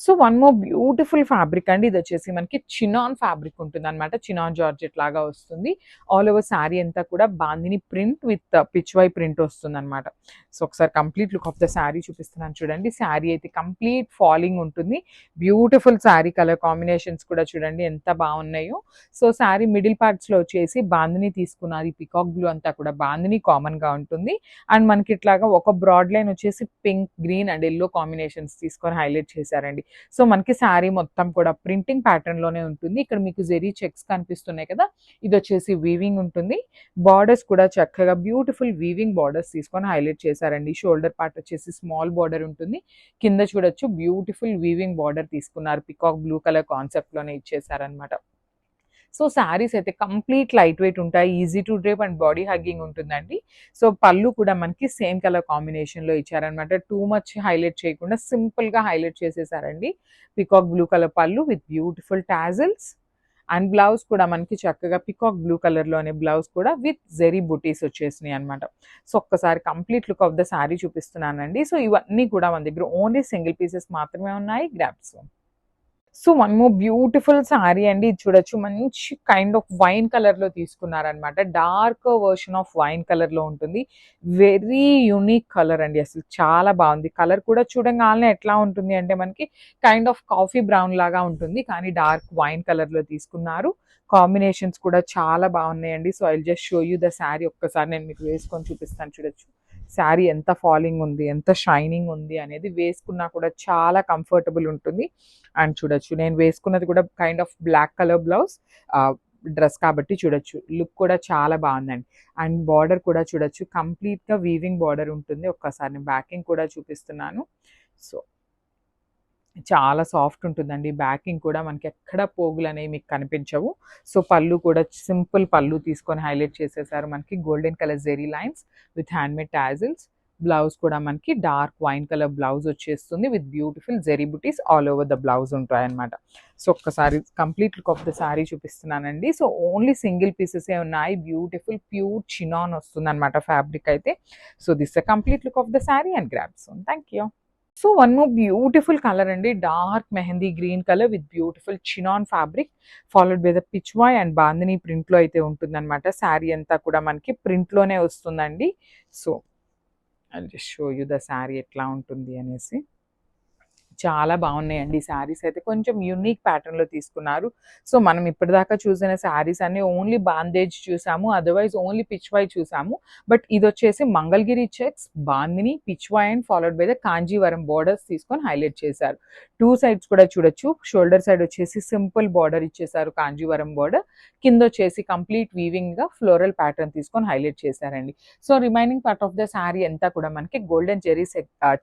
So one more beautiful fabric అండి. ఇది వచ్చేసి మనకి చినాన్ ఫ్యాబ్రిక్ ఉంటుందన్నమాట. చినాన్ జార్జెట్ లాగా వస్తుంది. ఆల్ ఓవర్ శారీ అంతా కూడా bandhani print with Pichwai print వస్తుందన్నమాట. సో ఒకసారి complete look of the sari చూపిస్తున్నాను చూడండి. శారీ అయితే కంప్లీట్ ఫాలింగ్ ఉంటుంది. బ్యూటిఫుల్ శారీ కలర్ కాంబినేషన్స్ కూడా చూడండి ఎంత బాగున్నాయో. సో శారీ మిడిల్ పార్ట్స్లో వచ్చేసి బాందిని తీసుకున్నారు. ఈ పికాక్ బ్లూ అంతా కూడా బాందిని కామన్గా ఉంటుంది. అండ్ మనకి ఇట్లాగా ఒక బ్రాడ్ లైన్ వచ్చేసి pink, green and yellow combinations తీసుకొని హైలైట్ చేశారండి. సో మనకి శారీ మొత్తం కూడా ప్రింటింగ్ ప్యాటర్న్ లోనే ఉంటుంది. ఇక్కడ మీకు జెరీ చెక్స్ కనిపిస్తున్నాయి కదా, ఇది వచ్చేసి వీవింగ్ ఉంటుంది. బార్డర్స్ కూడా చక్కగా బ్యూటిఫుల్ వీవింగ్ బార్డర్స్ తీసుకొని హైలైట్ చేశారండి. షోల్డర్ పార్ట్ వచ్చేసి స్మాల్ బార్డర్ ఉంటుంది. కింద చూడొచ్చు బ్యూటిఫుల్ వీవింగ్ బార్డర్ తీసుకున్నారు. పికాక్ బ్లూ కలర్ కాన్సెప్ట్ లోనే ఇచ్చేసారనమాట. సో శారీస్ అయితే కంప్లీట్ లైట్ వెయిట్ ఉంటాయి. Easy to drape and body hugging ఉంటుందండి. సో పళ్ళు కూడా మనకి సేమ్ కలర్ కాంబినేషన్లో ఇచ్చారనమాట. టూ మచ్ హైలైట్ చేయకుండా సింపుల్గా highlight చేసేసారండి. Peacock blue colour pallu with beautiful tassels. And blouse కూడా మనకి చక్కగా పికాక్ బ్లూ కలర్లోనే బ్లౌజ్ కూడా విత్ జెరీ బుటీస్ వచ్చేసినాయి అనమాట. సో ఒక్కసారి complete look of the saree చూపిస్తున్నానండి. సో ఇవన్నీ కూడా మన దగ్గర ఓన్లీ సింగిల్ పీసెస్ మాత్రమే ఉన్నాయి. Grabs. So one more beautiful saree అండి. ఇది చూడొచ్చు మంచి కైండ్ ఆఫ్ వైన్ కలర్ లో తీసుకున్నారనమాట. Dark version of wine colour లో ఉంటుంది. వెరీ యూనిక్ కలర్ అండి. అసలు చాలా బాగుంది. కలర్ కూడా చూడగానే ఎట్లా ఉంటుంది అంటే మనకి కైండ్ ఆఫ్ కాఫీ బ్రౌన్ లాగా ఉంటుంది, కానీ డార్క్ వైన్ కలర్ లో తీసుకున్నారు. కాంబినేషన్స్ కూడా చాలా బాగున్నాయండి. So I just show you the sari. ఒక్కసారి నేను మీకు వేసుకొని చూపిస్తాను. చూడొచ్చు శారీ ఎంత ఫాలింగ్ ఉంది, ఎంత షైనింగ్ ఉంది అనేది. వేసుకున్నా కూడా చాలా కంఫర్టబుల్ ఉంటుంది. అండ్ చూడొచ్చు నేను వేసుకున్నది కూడా kind of black colour blouse dress కాబట్టి చూడొచ్చు లుక్ కూడా చాలా బాగుందండి. అండ్ బార్డర్ కూడా చూడొచ్చు కంప్లీట్గా వీవింగ్ బార్డర్ ఉంటుంది. ఒక్కసారి నేను బ్యాకింగ్ కూడా చూపిస్తున్నాను. సో చాలా సాఫ్ట్ ఉంటుందండి. బ్యాకింగ్ కూడా మనకి ఎక్కడ పోగులు అనేవి మీకు కనిపించవు. సో పళ్ళు కూడా సింపుల్ పళ్ళు తీసుకొని హైలైట్ చేసేసారు. మనకి golden colour zari lines with handmade tassels. Blouse కూడా మనకి డార్క్ వైన్ కలర్ బ్లౌజ్ వచ్చేస్తుంది with beautiful zari butis all over the blouse ఉంటాయన్నమాట. సో ఒక్కసారి complete look of the saree చూపిస్తున్నానండి. సో ఓన్లీ సింగిల్ పీసెసే ఉన్నాయి. బ్యూటిఫుల్ ప్యూర్ చినాన్ వస్తుంది అనమాట ఫ్యాబ్రిక్ అయితే. So this the complete look of the saree and grabs. Thank you. So one more beautiful colour అండి. Dark mehndi green colour with beautiful chinon fabric followed by the pichwai and bandhani ప్రింట్లో అయితే ఉంటుందన్నమాట. శారీ అంతా కూడా మనకి ప్రింట్లోనే వస్తుందండి. So I just show you the saree ఎట్లా ఉంటుంది అనేసి. చాలా బాగున్నాయండి శారీస్ అయితే. కొంచెం యూనిక్ ప్యాటర్న్లో తీసుకున్నారు. సో మనం ఇప్పటిదాకా చూసిన శారీస్ అన్ని ఓన్లీ బాందేజ్ చూసాము, అదర్వైజ్ ఓన్లీ పిచ్వాయ్ చూసాము. బట్ ఇది వచ్చేసి Mangalagiri checks, bandhani, Pichwai and followed by the Kanjeevaram borders తీసుకొని హైలైట్ చేశారు. టూ సైడ్స్ కూడా చూడొచ్చు. షోల్డర్ సైడ్ వచ్చేసి సింపుల్ బార్డర్ ఇచ్చేసారు కాంజీవరం బార్డర్. కింద వచ్చేసి కంప్లీట్ వీవింగ్ గా ఫ్లోరల్ ప్యాటర్న్ తీసుకొని హైలైట్ చేశారండి. So remaining part of the sari అంతా కూడా మనకి గోల్డెన్ జెరీ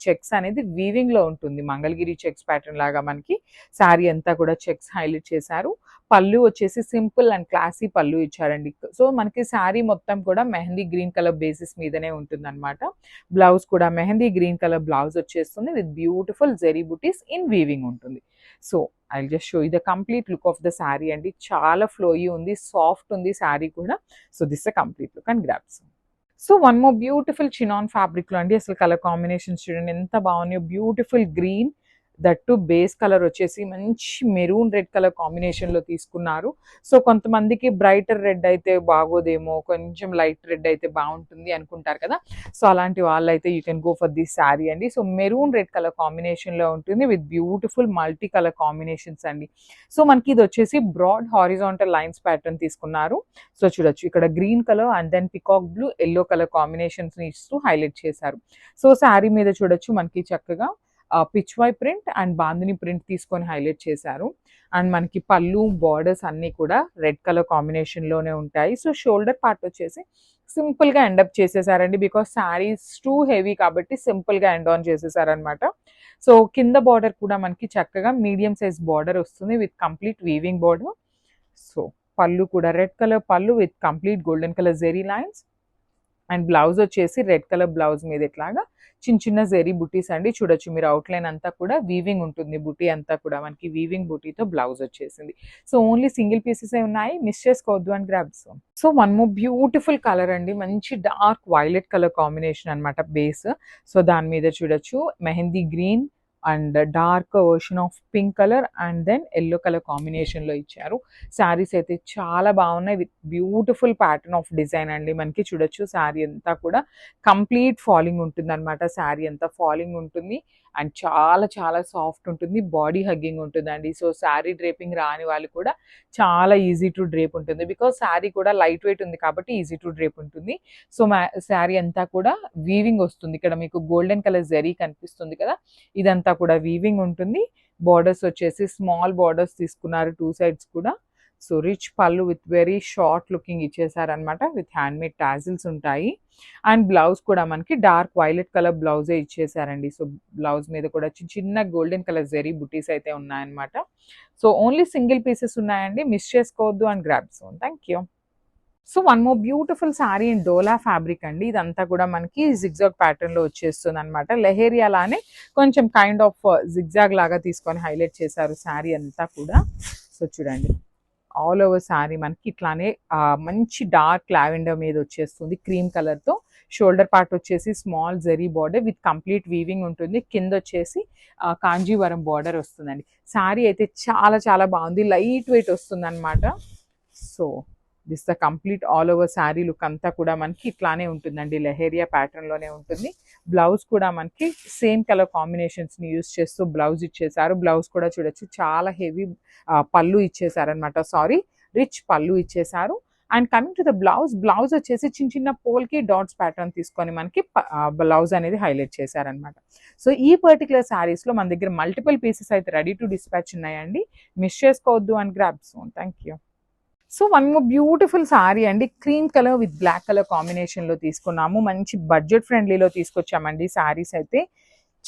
చెక్స్ అనేది వీవింగ్ లో ఉంటుంది. మంగళగిరి చెక్స్ ప్యాటర్న్ లాగా మనకి శారీ అంతా కూడా చెక్స్ హైలైట్ చేశారు. పళ్ళు వచ్చేసి సింపుల్ అండ్ క్లాసీ పళ్ళు ఇచ్చారండి. సో మనకి శారీ మొత్తం కూడా మెహందీ గ్రీన్ కలర్ బేసిస్ మీదనే ఉంటుంది అనమాట. బ్లౌజ్ కూడా మెహందీ గ్రీన్ కలర్ బ్లౌజ్ వచ్చేస్తుంది with beautiful zari buttis in weaving ఉంటుంది. So I just show you the complete look of the sari అండి. చాలా ఫ్లోయీ ఉంది, సాఫ్ట్ ఉంది శారీ కూడా. So this the complete look and grabs. So one more beautiful chinon fabric లో అండి. అసలు కలర్ కాంబినేషన్స్ చూడండి ఎంత బాగున్నాయో. Beautiful green, that to base colour వచ్చేసి మంచి మెరూన్ రెడ్ కలర్ కాంబినేషన్ లో తీసుకున్నారు. సో కొంతమందికి బ్రైటర్ రెడ్ అయితే బాగోదేమో, కొంచెం లైట్ రెడ్ అయితే బాగుంటుంది అనుకుంటారు కదా. సో అలాంటి వాళ్ళైతే you can go for this saree అండి. So maroon red colour combination లో ఉంటుంది with beautiful multi colour combinations అండి. సో మనకి ఇది వచ్చేసి బ్రాడ్ హారిజాంటల్ లైన్స్ ప్యాటర్న్ తీసుకున్నారు. సో చూడొచ్చు ఇక్కడ green colour and then peacock blue, yellow colour combinations ఇస్తూ హైలైట్ చేశారు. సో శారీ మీద చూడొచ్చు మనకి చక్కగా pichwai print and bandhani print తీసుకొని హైలైట్ చేశారు. అండ్ మనకి పళ్ళు బార్డర్స్ అన్నీ కూడా రెడ్ కలర్ కాంబినేషన్లోనే ఉంటాయి. సో షోల్డర్ పార్ట్ వచ్చేసి సింపుల్గా ఎండప్ చేసేసారండి. బికాస్ శారీస్ టూ హెవీ కాబట్టి సింపుల్గా ఎండ్ ఆన్ చేసేసారనమాట. సో కింద బార్డర్ కూడా మనకి చక్కగా మీడియం సైజ్ బార్డర్ వస్తుంది with complete weaving border. So pallu కూడా red colour pallu with complete golden colour zari lines. And blouse వచ్చేసి రెడ్ కలర్ బ్లౌజ్ మీద ఇట్లాగా చిన్న చిన్న జెరీ బుటీస్ అండి. చూడొచ్చు మీరు అవుట్లైన్ అంతా కూడా వీవింగ్ ఉంటుంది. బుటీ అంతా కూడా మనకి వీవింగ్ బుటీతో బ్లౌజ్ వచ్చేసింది. సో ఓన్లీ సింగిల్ పీసెస్ ఉన్నాయి, మిస్ చేసుకోవద్దు అని grabs. So one more beautiful colour అండి. మంచి డార్క్ వైలెట్ కలర్ కాంబినేషన్ అనమాట బేస్. సో దాని మీద చూడొచ్చు mehndi green and dark version of pink colour and then yellow colour కాంబినేషన్లో ఇచ్చారు. శారీస్ అయితే చాలా బాగున్నాయి with beautiful pattern of design అండి. మనకి చూడొచ్చు శారీ అంతా కూడా కంప్లీట్ ఫాలింగ్ ఉంటుంది అనమాట. శారీ అంతా ఫాలింగ్ ఉంటుంది అండ్ చాలా చాలా సాఫ్ట్ ఉంటుంది, బాడీ హగ్గింగ్ ఉంటుందండి. సో శారీ డ్రేపింగ్ రాని వాళ్ళు కూడా చాలా ఈజీ టు డ్రేప్ ఉంటుంది, బికాస్ శారీ కూడా లైట్ వెయిట్ ఉంది కాబట్టి ఈజీ టు డ్రేప్ ఉంటుంది. సో శారీ అంతా కూడా వీవింగ్ వస్తుంది. ఇక్కడ మీకు గోల్డెన్ కలర్ జరీ కనిపిస్తుంది కదా, ఇదంతా కూడా వీవింగ్ ఉంటుంది. బార్డర్స్ వచ్చేసి స్మాల్ బార్డర్స్ తీసుకున్నారు 2 సైడ్స్ కూడా. So rich pallu with very short looking ఇచ్చేసారనమాట, విత్ హ్యాండ్మేడ్ టాజిల్స్ ఉంటాయి. అండ్ బ్లౌజ్ కూడా మనకి డార్క్ వైలెట్ కలర్ బ్లౌజే ఇచ్చేసారండి. సో బ్లౌజ్ మీద కూడా చిన్న గోల్డెన్ కలర్ జరీ బుటీస్ అయితే ఉన్నాయన్నమాట. సో ఓన్లీ సింగిల్ పీసెస్ ఉన్నాయండి, మిస్ చేసుకోవద్దు and grab soon. Thank you. So one more beautiful saree in Dola fabric అండి. ఇదంతా కూడా మనకి జిగ్జాగ్ ప్యాటర్న్లో వచ్చేస్తుంది అనమాట. లెహేరియా లానే కొంచెం కైండ్ ఆఫ్ జిగ్జాగ్ లాగా తీసుకొని హైలైట్ చేశారు శారీ అంతా కూడా. సో చూడండి, ఆల్ ఓవర్ శారీ మనకి ఇట్లానే మంచి డార్క్ లావెండర్ మీద వచ్చేస్తుంది క్రీమ్ కలర్తో. షోల్డర్ పార్ట్ వచ్చేసి small zari border with complete weaving ఉంటుంది. కింద వచ్చేసి కాంజీవరం బార్డర్ వస్తుందండి. శారీ అయితే చాలా చాలా బాగుంది, లైట్ వెయిట్ వస్తుంది అనమాట. So this the complete all over sari look అంతా కూడా మనకి ఇట్లానే ఉంటుందండి, లెహేరియా ప్యాటర్న్లోనే ఉంటుంది. బ్లౌజ్ కూడా మనకి సేమ్ కలర్ కాంబినేషన్స్ని యూస్ చేస్తూ బ్లౌజ్ ఇచ్చేసారు. బ్లౌజ్ కూడా చూడొచ్చు చాలా హెవీ పళ్ళు ఇచ్చేసారనమాట, సారీ రిచ్ పళ్ళు ఇచ్చేసారు. And coming to the blouse వచ్చేసి చిన్న చిన్న పోల్కి డాట్స్ ప్యాటర్న్ తీసుకొని మనకి బ్లౌజ్ అనేది హైలైట్ చేశారనమాట. సో ఈ పర్టికులర్ శారీస్లో మన దగ్గర మల్టిపుల్ పీసెస్ అయితే రెడీ టు డిస్పాచ్ ఉన్నాయండి, మిస్ చేసుకోవద్దు and grab soon. Thank you. So one more beautiful saree అండి, cream colour with black colour కాంబినేషన్లో తీసుకున్నాము. మంచి బడ్జెట్ ఫ్రెండ్లీలో తీసుకొచ్చామండి. శారీస్ అయితే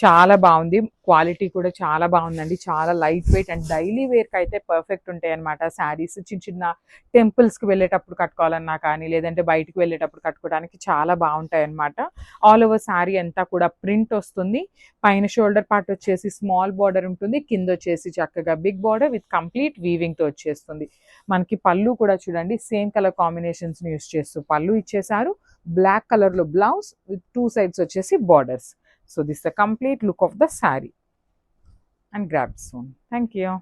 చాలా బాగుంది, క్వాలిటీ కూడా చాలా బాగుందండి, చాలా లైట్ వెయిట్ అండ్ డైలీ వేర్కి అయితే పర్ఫెక్ట్ ఉంటాయి అనమాట శారీస్. చిన్న చిన్న టెంపుల్స్కి వెళ్ళేటప్పుడు కట్టుకోవాలన్నా కానీ, లేదంటే బయటికి వెళ్ళేటప్పుడు కట్టుకోవడానికి చాలా బాగుంటాయి అనమాట. ఆల్ ఓవర్ శారీ అంతా కూడా ప్రింట్ వస్తుంది. పైన షోల్డర్ పార్ట్ వచ్చేసి స్మాల్ బార్డర్ ఉంటుంది, కింద వచ్చేసి చక్కగా బిగ్ బార్డర్ విత్ కంప్లీట్ వీవింగ్తో వచ్చేస్తుంది. మనకి పళ్ళు కూడా చూడండి సేమ్ కలర్ కాంబినేషన్స్ని యూస్ చేస్తూ పళ్ళు ఇచ్చేసారు. బ్లాక్ కలర్లో బ్లౌజ్ విత్ 2 సైడ్స్ వచ్చేసి borders. So this is the complete look of the saree and grab soon. Thank you.